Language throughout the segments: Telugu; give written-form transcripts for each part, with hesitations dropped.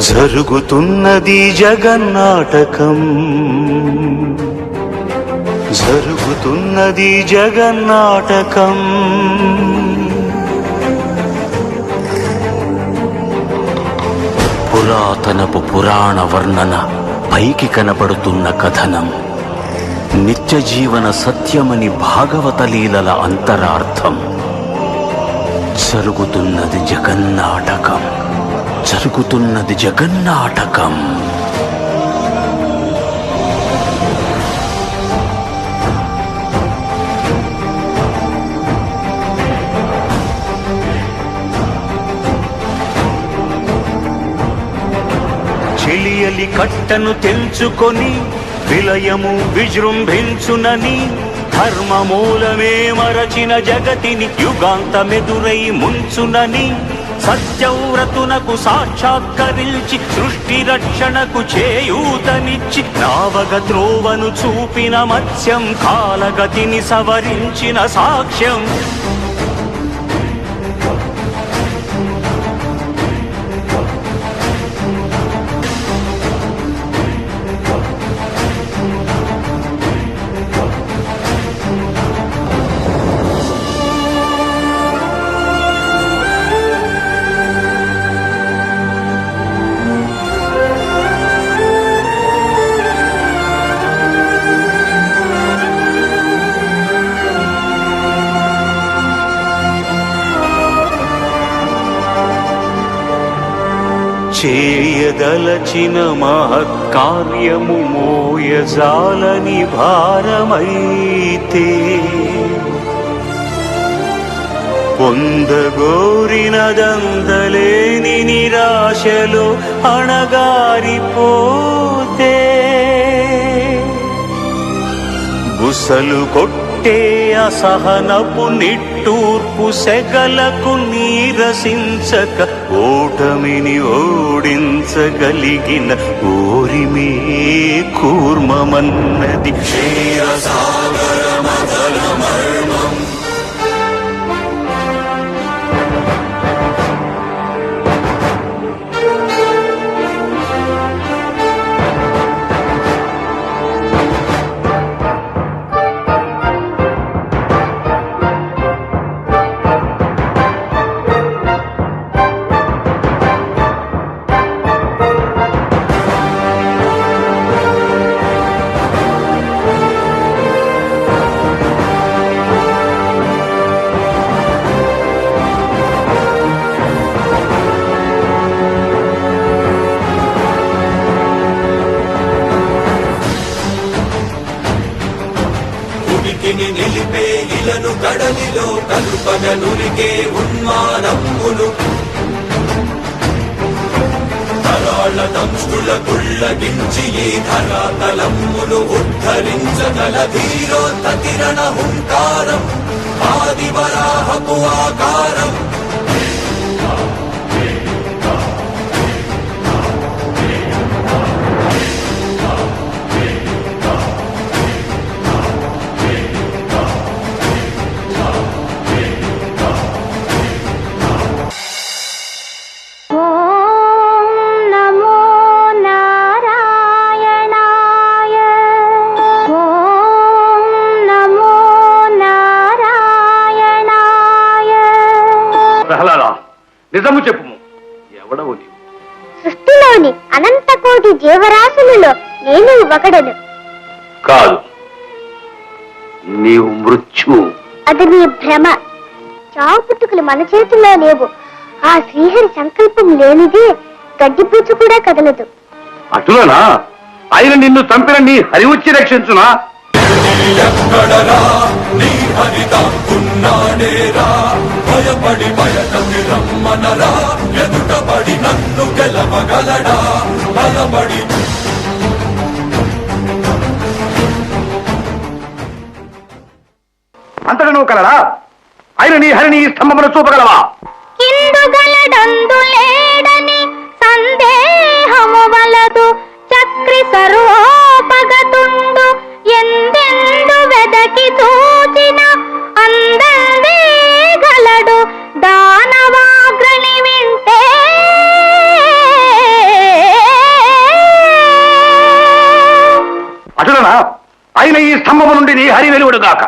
జరుగుతున్నది జగన్నాటకం, జరుగుతున్నది జగన్నాటకం. పురాతనపు పురాణ వర్ణన, పైకి కనబడుతున్న కథనం, నిత్య జీవన సత్యమని భాగవత లీలల అంతరార్థం. జరుగుతున్నది జగన్నాటకం, జరుగుతున్నది జగన్నాటకం. చెలియలి కట్టను తెంచుకొని విలయము విజృంభించునని, ధర్మమూలమే మరచిన జగతిని యుగాంతమెదురై ముంచునని, సత్యవ్రతునకు సాక్షాత్కరించి సృష్టి రక్షణకు చేయూతనిచ్చి, నావగ త్రోవను చూపిన మత్స్యం, కాలగతిని సవరించిన సాక్ష్యం. చేయదలచిన మహత్కార్యము మోయజాలని భారమైతే, పొందగోరినదందలేని నిరాశలో అణగారిపోతే, బుసలు కొట్టే అసహనపు నిట్టూర్పు సెగలకు నీరసించక, ఓటమిని ఓడించగలిగిన ఓరిమే కూర్మమన్నది క్షీరసాగరమర్మం. నిలిపే ఇలను కడలిలో కల్పగనురికే ఉన్మానమ్మును, తరాళ్ళ దంష్టుల కుళ్ళగించి ఈ ధరాతలమ్మును ఉద్ధరించగల ధీరోత్తతిరణ హుంకారం, ఆదివరాహపు ఆకారం. నిజము చెప్పుము, ఎవడవు నీవు? సృష్టిలోని అనంత కోటి జీవరాశులలో నేను ఒకడను. కాదు, నీవు మృత్యువు. అది నీ భ్రమ. చావు పుట్టుకలు మన చేతుల్లో లేవు. ఆ శ్రీహరి సంకల్పం లేనిదే గడ్డిపూచు కూడా కదలదు. అటులనా? ఆయన నిన్ను చంపిన నీ హరి వచ్చి రక్షించునా? భయపడి బయటకి రమ్మనరా, ఎదుటపడి నన్ను గెలవగలడా? బలపడి అంతట నువ్వు కలరా? ఆయన నీ హరిని స్తంభమును చూపగలవా? ఇందుగలడందులేడని సందేహము వలదు, చక్రి సర్వోపగతుండు ఎందెందు వెదకి చూచిన అందే గలడు దానవాగ్రణి వింటే. ఆయన ఈ స్తంభము నుండి నీ హరి వెలువడుగాక.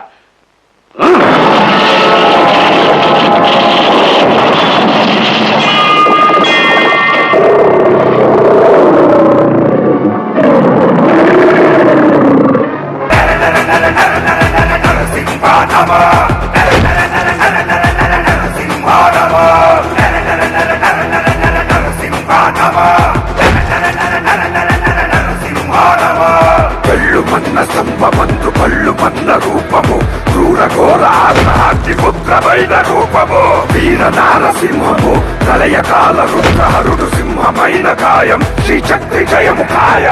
కళ్ళు మన్న స్తంభమందు కళ్ళు మన్న రూపము క్రూర ఘోర ఆత్మహత్య పుత్రమైన రూపము వీర నారసింహము ప్రళయకాల రుద్రహరుడు సింహమైన కాయం శ్రీ శక్తి జయము కాయ.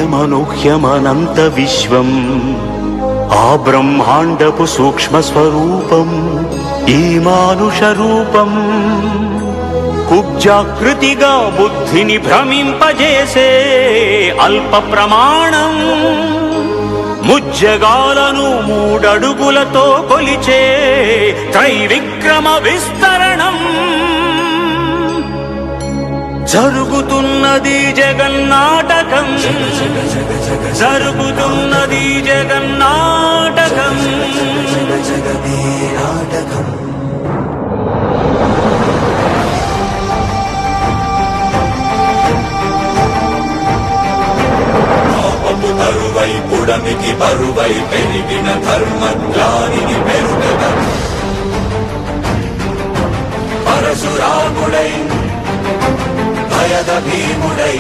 అమేయమనూహ్యమనంత విశ్వం ఆ బ్రహ్మాండపు సూక్ష్మ స్వరూపం ఈ మానుష రూపం కుబ్జాకృతిగా బుద్ధిని భ్రమింపజేసే అల్ప ప్రమాణం ముజ్జగాలను మూడడుగులతో కొలిచే త్రైవిక్రమ విస్తరణం. జరుగుతున్నది జగన్నాటకం, జరుగుతున్నది జగన్నాటకం. పాపము తరువై పుడమికి బరువై పెరిగిన ధర్మజ్ఞానిని పెరుగద పరశురాముడై భయద భీముడై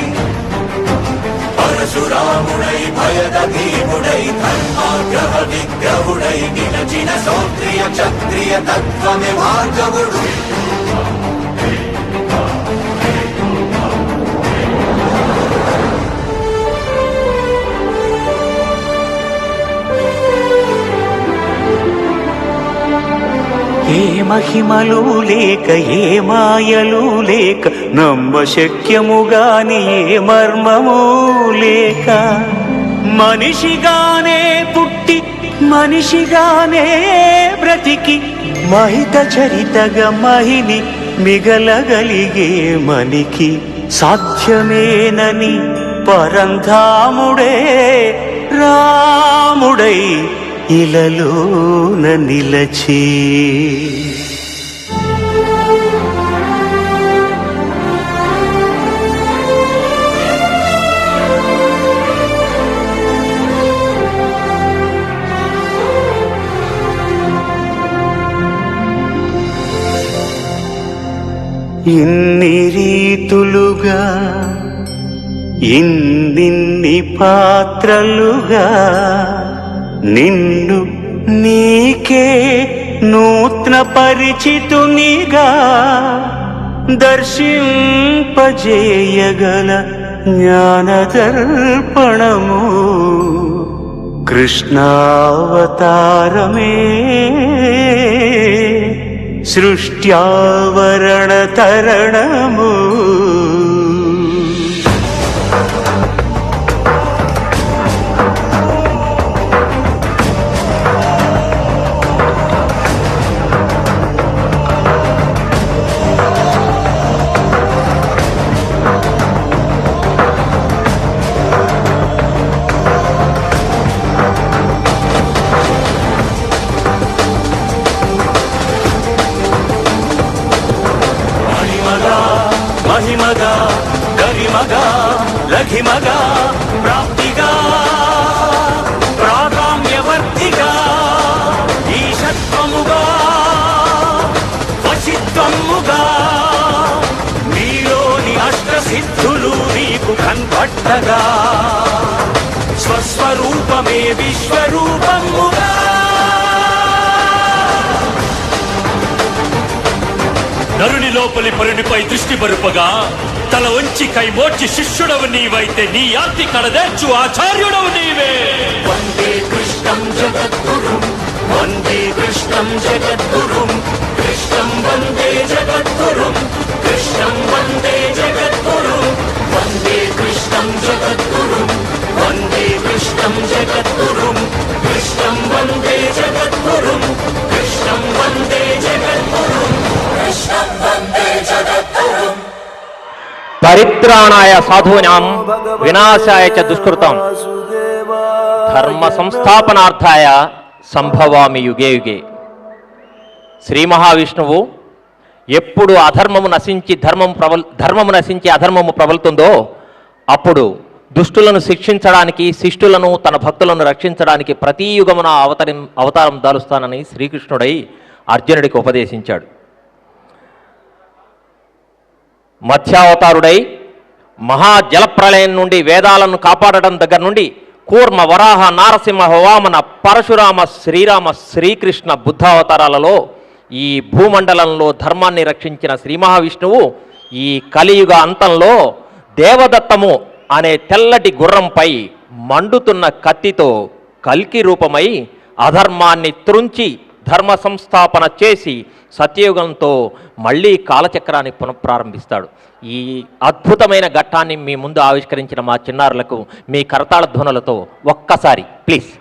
పరశురాముడై భయద భీముడై ధర్మాగ్రహ విగ్రహుడై నిలచిన సౌత్రియ క్షత్రియ తత్వమే భార్గవుడు. ఏ మహిమలు లేక ఏ మాయలు లేక నమ్మశక్యముగాని ఏ మర్మము లేక మనిషిగానే పుట్టి మనిషిగానే బ్రతికి మహిత చరితగా మహిని మిగలగలిగే మనికి సాధ్యమేనని పరంధాముడే రాముడై ఇలలోన నిలచి ఇన్ని రీతులుగా ఇన్నిన్ని పాత్రలుగా నిన్ను నీకే నూత్న పరిచితునిగా దర్శింపజేయగల జ్ఞానదర్పణము కృష్ణావతారమే సృష్ట్యావరణ తరణము. మహిమగా గరిమగా లఘిమగా ప్రాప్తిగా ప్రాకామ్యవర్తిగా ఈశత్వముగా వశిత్వముగా నీలోని అష్టసిద్ధులు నీకు కన్పట్టగా స్వస్వరూపమే విశ్వరూపముగా నరుని లోపలి పరునిపై దృష్టి బరుపగా తల వంచి కైమోర్చి శిష్యుడవు నీవైతే నీ ఆర్తి కడదేర్చు ఆచార్యుడవు నీవే. వందే కృష్ణం జగద్గురుం వందే కృష్ణం జగద్గురుం కృష్ణం వందే జగద్గురుం కృష్ణం వందే జగద్గురుం వందే కృష్ణం జగద్గురుం వందే కృష్ణం జగద్గురుం కృష్ణం వందే జగద్గురుం కృష్ణం వందే జగద్గురుం కృష్ణం వందే జగద్గురుం. పరిత్రాణాయ సాధూనాం వినాశాయ చ దుష్కృతం ధర్మ సంస్థాపనార్థాయ సంభవామి యుగే యుగే. శ్రీ మహావిష్ణువు ఎప్పుడు అధర్మము నశించి ధర్మము నశించి అధర్మము ప్రబలుతుందో అప్పుడు దుష్టులను శిక్షించడానికి, శిష్టులను తన భక్తులను రక్షించడానికి ప్రతి యుగమున అవతారం దాలుస్తానని శ్రీకృష్ణుడై అర్జునుడికి ఉపదేశించాడు. మత్స్యావతారుడై మహాజలప్రళయం నుండి వేదాలను కాపాడటం దగ్గర నుండి కూర్మ, వరాహ, నారసింహ, వామన, పరశురామ, శ్రీరామ, శ్రీకృష్ణ బుద్ధావతారాలలో ఈ భూమండలంలో ధర్మాన్ని రక్షించిన శ్రీ మహావిష్ణువు ఈ కలియుగ అంతంలో దేవదత్తము అనే తెల్లటి గుర్రంపై మండుతున్న కత్తితో కల్కి రూపమై అధర్మాన్ని త్రుంచి ధర్మ సంస్థాపన చేసి సత్యయుగంతో మళ్ళీ కాలచక్రాన్ని పునఃప్రారంభిస్తాడు. ఈ అద్భుతమైన ఘట్టాన్ని మీ ముందు ఆవిష్కరించిన మా చిన్నారులకు మీ కరతాళ ధ్వనులతో ఒక్కసారి ప్లీజ్